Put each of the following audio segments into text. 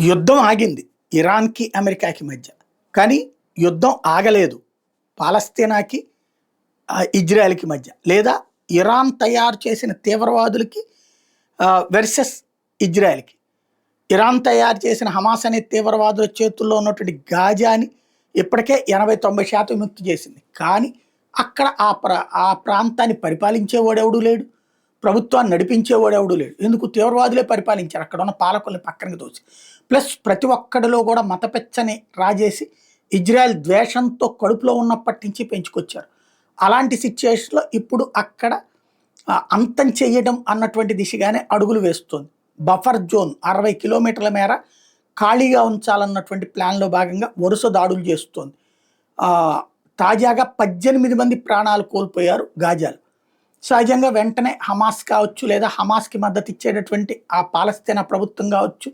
యుద్ధం ఆగింది ఇరాన్‌కి, అమెరికాకి మధ్య. కానీ యుద్ధం ఆగలేదు పాలస్తీనాకి, ఇజ్రాయెల్‌కి మధ్య. లేదా ఇరాన్ తయారు చేసిన తీవ్రవాదులకి వెర్సస్ ఇజ్రాయెల్‌కి. ఇరాన్ తయారు చేసిన హమాస్ అనే తీవ్రవాదుల చేతుల్లో ఉన్నటువంటి గాజాని ఇప్పటికే 80-90% విముక్తి చేసింది. కానీ అక్కడ ఆ ప్రాంతాన్ని పరిపాలించేవాడెవడూ లేడు. ప్రభుత్వాన్ని నడిపించేవాడెవడూ లేడు. ఎందుకు? తీవ్రవాదులే పరిపాలించారు అక్కడ ఉన్న పాలకుల్ని పక్కనకి తోసి. ప్లస్ ప్రతి ఒక్కడిలో కూడా మతపెచ్చని రాజేసి ఇజ్రాయెల్ ద్వేషంతో కడుపులో ఉన్నప్పటి నుంచి పెంచుకొచ్చారు. అలాంటి సిచ్యుయేషన్‌లో ఇప్పుడు అక్కడ అంతం చేయడం అన్నటువంటి దిశగానే అడుగులు వేస్తోంది. బఫర్ జోన్ 60 కిలోమీటర్ల మేర ఖాళీగా ఉంచాలన్నటువంటి ప్లాన్‌లో భాగంగా వరుస దాడులు చేస్తోంది. తాజాగా 18 మంది ప్రాణాలు కోల్పోయారు గాజాలో. సహజంగా వెంటనే హమాస్ కావచ్చు, లేదా హమాస్‌కి మద్దతు ఇచ్చేటటువంటి ఆ పాలస్తీనా ప్రభుత్వం కావచ్చు,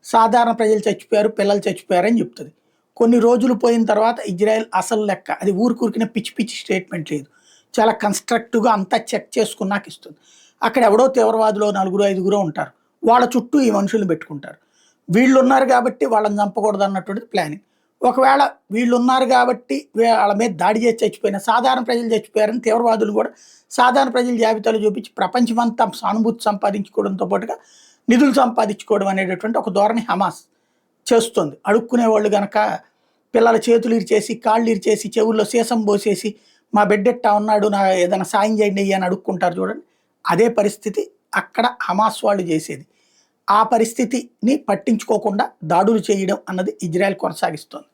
సాధారణ ప్రజలు చచ్చిపోయారు, పిల్లలు చచ్చిపోయారని చెప్తుంది. కొన్ని రోజులు పోయిన తర్వాత ఇజ్రాయెల్ అసలు లెక్క అది ఊరికూరికిన పిచ్చి పిచ్చి స్టేట్మెంట్ లేదు. చాలా కన్స్ట్రక్టివ్‌గా అంతా చెక్ చేసుకున్నాక ఇస్తుంది. అక్కడ ఎవడో తీవ్రవాదులు 4-5 ఉంటారు. వాళ్ళ చుట్టూ ఈ మనుషుల్ని పెట్టుకుంటారు. వీళ్ళు ఉన్నారు కాబట్టి వాళ్ళని చంపకూడదు అన్నటువంటిది ప్లానింగ్. ఒకవేళ వీళ్ళు ఉన్నారు కాబట్టి వాళ్ళ మీద దాడి చేసి చచ్చిపోయిన సాధారణ ప్రజలు చచ్చిపోయారని తీవ్రవాదులు కూడా సాధారణ ప్రజల జాబితాలు చూపించి ప్రపంచమంతా సానుభూతి సంపాదించుకోవడంతో పాటుగా నిధులు సంపాదించుకోవడం అనేటటువంటి ఒక ధోరణి హమాస్ చేస్తుంది. అడుక్కునే వాళ్ళు గనక పిల్లల చేతులు ఇరిచేసి, కాళ్ళు ఇరిచేసి, చెవుల్లో సీసం పోసేసి మా బిడ్డెట్టా ఉన్నాడు, నా ఏదైనా సాయం చేయండి అని అడుక్కుంటారు చూడండి. అదే పరిస్థితి అక్కడ హమాస్ వాళ్ళు చేసేది. ఆ పరిస్థితిని పట్టించుకోకుండా దాడులు చేయడం అన్నది ఇజ్రాయెల్ కొనసాగిస్తోంది.